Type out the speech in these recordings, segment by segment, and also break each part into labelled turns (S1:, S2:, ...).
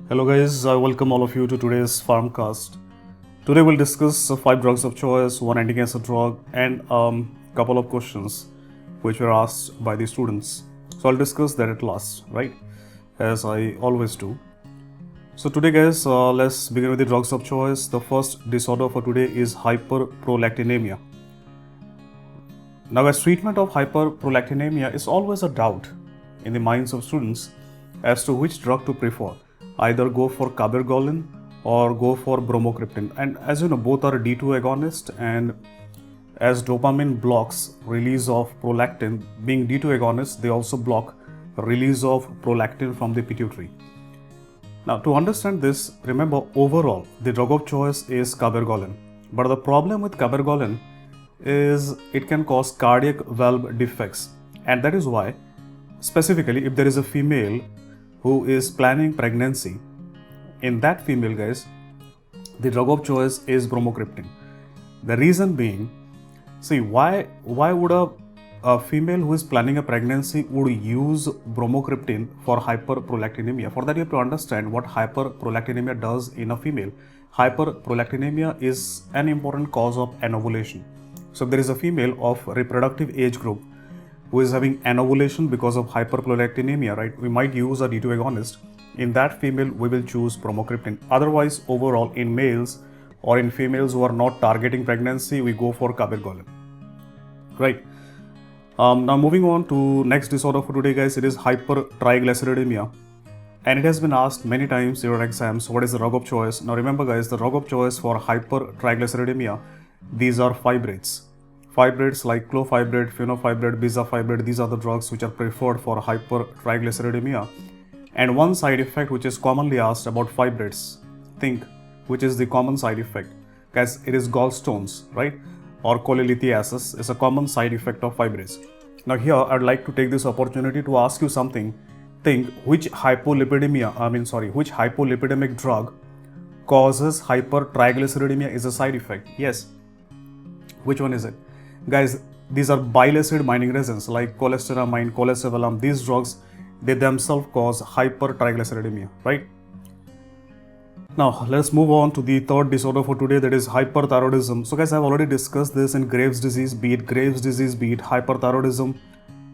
S1: Hello guys, I welcome all of you to today's Farmcast. Today we'll discuss 5 drugs of choice, one anti-cancer drug, and couple of questions which were asked by the students. So I'll discuss that at last, right? As I always do. So today guys, let's begin with the drugs of choice. The first disorder for today is hyperprolactinemia. Now, as treatment of hyperprolactinemia is always a doubt in the minds of students as to which drug to prefer. Either go for cabergoline or go for bromocriptine. And as you know, both are D2 agonist, and as dopamine blocks release of prolactin, being D2 agonists, they also block release of prolactin from the pituitary. Now, to understand this, remember overall the drug of choice is cabergoline. But the problem with cabergoline is it can cause cardiac valve defects, and that is why, specifically, if there is a female who is planning pregnancy, in that female, guys, the drug of choice is bromocriptine. The reason being, see, why would a female who is planning a pregnancy would use bromocriptine for hyperprolactinemia? For that, you have to understand what hyperprolactinemia does in a female. Hyperprolactinemia is an important cause of anovulation. So if there is a female of reproductive age group who is having anovulation because of hyperprolactinemia, right, we might use a D2 agonist. In that female, we will choose bromocriptine. Otherwise, overall, in males or in females who are not targeting pregnancy, we go for cabergoline, right? Now moving on to next disorder for today, guys, it is hypertriglyceridemia. And it has been asked many times in your exams, what is the drug of choice? Now remember, guys, the drug of choice for hypertriglyceridemia, these are fibrates. Fibrates like clofibrate, fenofibrate, bezafibrate, these are the drugs which are preferred for hypertriglyceridemia. And one side effect which is commonly asked about fibrates, think, which is the common side effect? Guys, it is gallstones, right? Or cholelithiasis is a common side effect of fibrates. Now here, I'd like to take this opportunity to ask you something. Think, which hypolipidemic drug causes hypertriglyceridemia is a side effect? Yes. Which one is it? Guys, these are bile acid binding resins like cholestyramine, cholestyramine. These drugs, they themselves cause hypertriglyceridemia, right? Now, let's move on to the third disorder for today, that is hyperthyroidism. So guys, I've already discussed this in Graves' disease, be it Graves' disease, be it hyperthyroidism.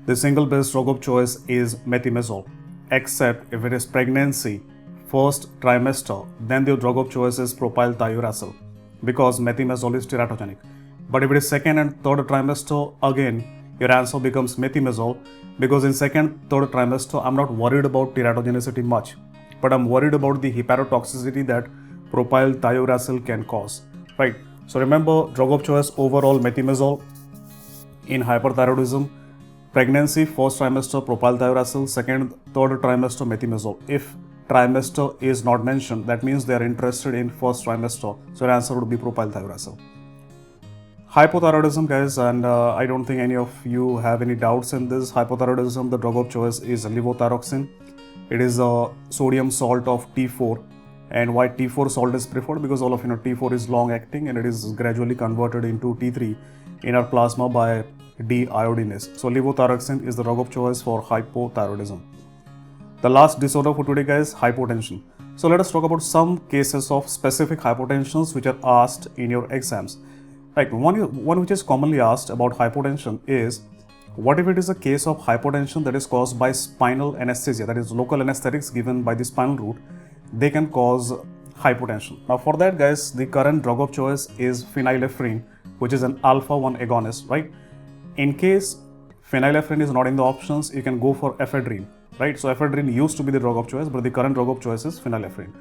S1: The single best drug of choice is methimazole, except if it is pregnancy, first trimester, then the drug of choice is propylthiouracil, because methimazole is teratogenic. But if it is second and third trimester, again, your answer becomes methimazole, because in second, third trimester, I'm not worried about teratogenicity much, but I'm worried about the hepatotoxicity that propylthiouracil can cause, right? So remember, drug of choice overall methimazole. In hyperthyroidism, pregnancy, first trimester propylthiouracil, second, third trimester methimazole. If trimester is not mentioned, that means they are interested in first trimester, so your answer would be propylthiouracil. Hypothyroidism, guys, and I don't think any of you have any doubts in this. Hypothyroidism, the drug of choice is levothyroxine. It is a sodium salt of T4. And why T4 salt is preferred? Because all of you know T4 is long acting and it is gradually converted into T3 in our plasma by deiodinase. So levothyroxine is the drug of choice for hypothyroidism. The last disorder for today, guys, hypotension. So let us talk about some cases of specific hypotensions which are asked in your exams. Right, one which is commonly asked about hypotension is, what if it is a case of hypotension that is caused by spinal anesthesia, that is local anesthetics given by the spinal root, they can cause hypotension. Now for that, guys, the current drug of choice is phenylephrine, which is an alpha-1 agonist, right? In case phenylephrine is not in the options, you can go for ephedrine, right? So ephedrine used to be the drug of choice, but the current drug of choice is phenylephrine.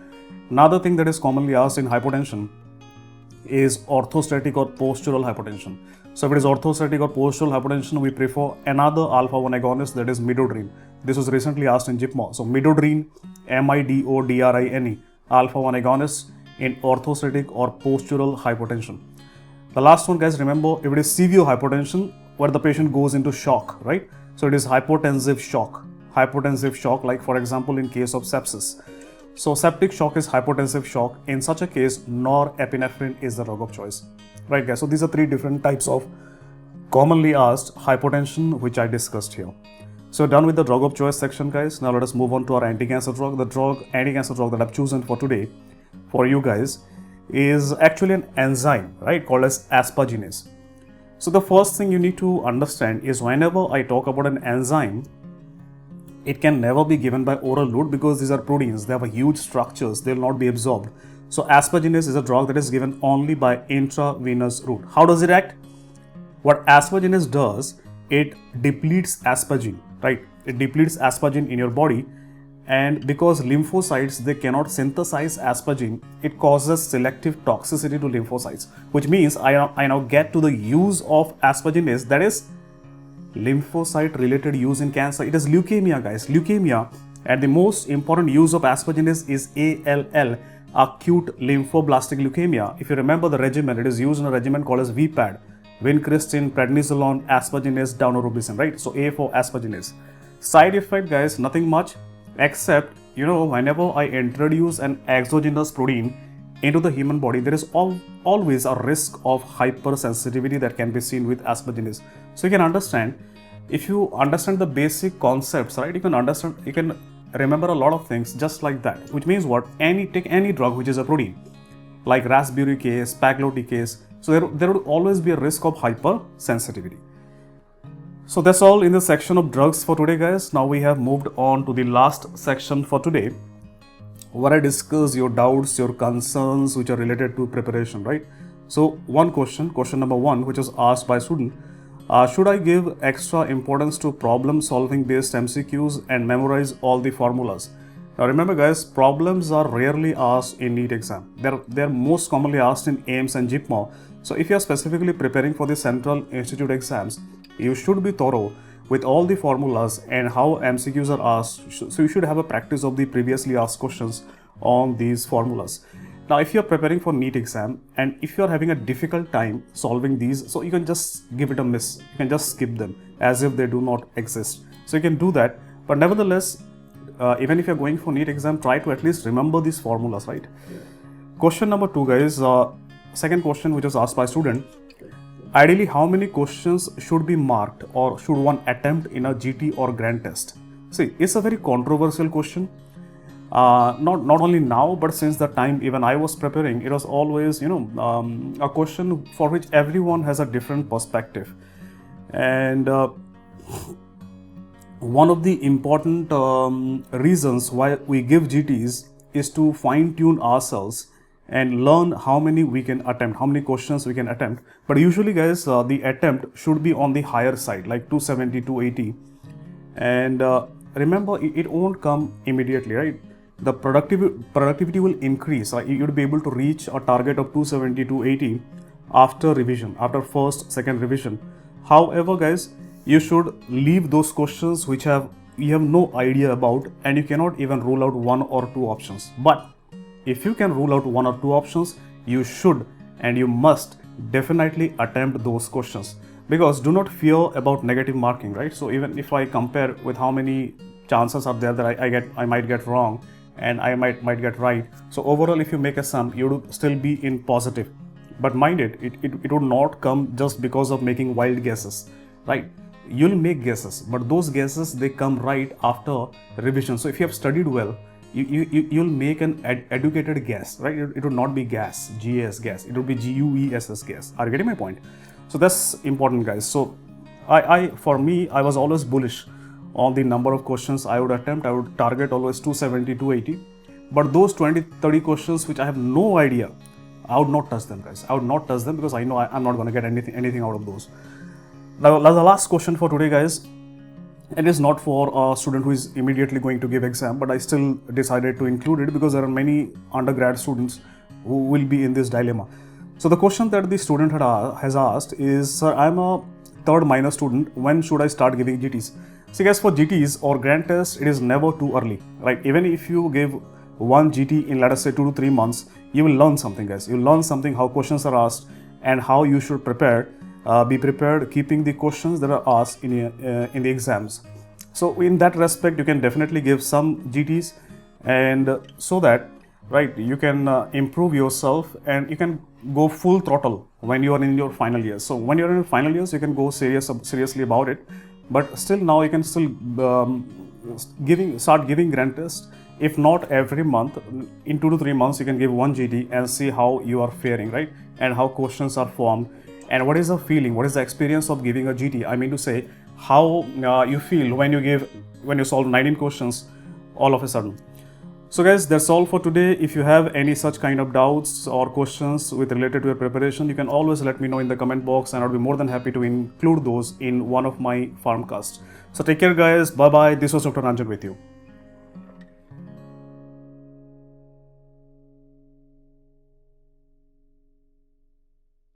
S1: Another thing that is commonly asked in hypotension is orthostatic or postural hypotension. So if it is orthostatic or postural hypotension, we prefer another alpha-1 agonist, that is midodrine. This was recently asked in JIPMA. So midodrine, MIDODRINE, alpha-1 agonist in orthostatic or postural hypotension. The last one, guys, remember, if it is severe hypotension where the patient goes into shock, right? So it is hypotensive shock, like for example in case of sepsis. So septic shock is hypotensive shock. In such a case, norepinephrine is the drug of choice. Right, guys? So these are three different types of commonly asked hypotension which I discussed here. So done with the drug of choice section, guys. Now let us move on to our anti-cancer drug. The anti-cancer drug that I've chosen for today for you guys is actually an enzyme, right, called as asparginase. So the first thing you need to understand is whenever I talk about an enzyme, it can never be given by oral route because these are proteins. They have a huge structures. They will not be absorbed. So asparginase is a drug that is given only by intravenous route. How does it act? What asparginase does, it depletes aspargine, right? It depletes aspargine in your body, and because lymphocytes, they cannot synthesize aspargine, it causes selective toxicity to lymphocytes, which means I now get to the use of asparginase, that is lymphocyte related use in cancer. It is leukemia, guys, leukemia. And the most important use of asparginase is ALL, acute lymphoblastic leukemia. If you remember the regimen, it is used in a regimen called as VPAD, vincristine, prednisolone, asparginase, daunorubicin, right? So A for asparginase. Side effect, guys, nothing much except, whenever I introduce an exogenous protein into the human body, there is always a risk of hypersensitivity that can be seen with asparginase. So you can understand, if you understand the basic concepts, right, you can remember a lot of things just like that, which means what? Take any drug which is a protein, like rasburicase, pagloticase, so there would always be a risk of hypersensitivity. So that's all in the section of drugs for today, guys. Now we have moved on to the last section for today, where I discuss your doubts, your concerns which are related to preparation, right? So one question number 1, which was asked by a student, should I give extra importance to problem solving based MCQs and memorize all the formulas? Now remember, guys, problems are rarely asked in NEET exam. They're most commonly asked in AIIMS and JIPMER. So if you are specifically preparing for the Central Institute exams, you should be thorough with all the formulas and how MCQs are asked. So you should have a practice of the previously asked questions on these formulas. Now, if you're preparing for NEET exam and if you're having a difficult time solving these, so you can just give it a miss. You can just skip them as if they do not exist. So you can do that. But nevertheless, even if you're going for NEET exam, try to at least remember these formulas, right? Question number 2, guys. Second question which was asked by a student. Ideally, how many questions should be marked or should one attempt in a GT or grand test? See, it's a very controversial question. Not only now, but since the time even I was preparing, it was always, a question for which everyone has a different perspective. And one of the important reasons why we give GTs is to fine-tune ourselves and learn how many we can attempt, how many questions we can attempt. But usually, guys, the attempt should be on the higher side, like 270, 280. And remember, it won't come immediately, right? The productivity will increase. You'll be able to reach a target of 270, 280 after revision, after first, second revision. However, guys, you should leave those questions which you have no idea about, and you cannot even rule out 1 or 2 options. But if you can rule out 1 or 2 options, you should and you must definitely attempt those questions, because do not fear about negative marking, right? So even if I compare with how many chances are there that I might get wrong and I might get right. So overall, if you make a sum, you would still be in positive. But mind it would not come just because of making wild guesses, right? You'll make guesses, but those guesses, they come right after revision. So if you have studied well, you'll make an educated guess, right? It would not be gas, G-A-S, gas. It would be G-U-E-S-S, gas. Are you getting my point? So that's important, guys. So for me, I was always bullish on the number of questions I would attempt. I would target always 270, 280. But those 20, 30 questions which I have no idea, I would not touch them, guys. I would not touch them because I know I'm not going to get anything out of those. Now, the last question for today, guys. It is not for a student who is immediately going to give exam, but I still decided to include it because there are many undergrad students who will be in this dilemma. So the question that the student has asked is, sir, I'm a third minor student. When should I start giving GTs? See, guys, for GTs or grand tests, it is never too early, right? Even if you give one GT in, let us say, 2 to 3 months, you will learn something, guys. You'll learn something, how questions are asked and how you should prepare. Be prepared, keeping the questions that are asked in the exams. So in that respect, you can definitely give some GTs, and so that, right, you can improve yourself and you can go full throttle when you are in your final years. So when you're in your final years, you can go seriously about it. but still now you can still start giving grand test. If not every month, in 2 to 3 months you can give one GT and see how you are faring, right? And how questions are formed, and what is the feeling, what is the experience of giving a GT. I mean to say, how you feel when you solve 19 questions all of a sudden. So guys, that's all for today. If you have any such kind of doubts or questions with related to your preparation, you can always let me know in the comment box, and I'll be more than happy to include those in one of my farmcasts. So take care guys, bye bye. This was Dr. Ranjan with you.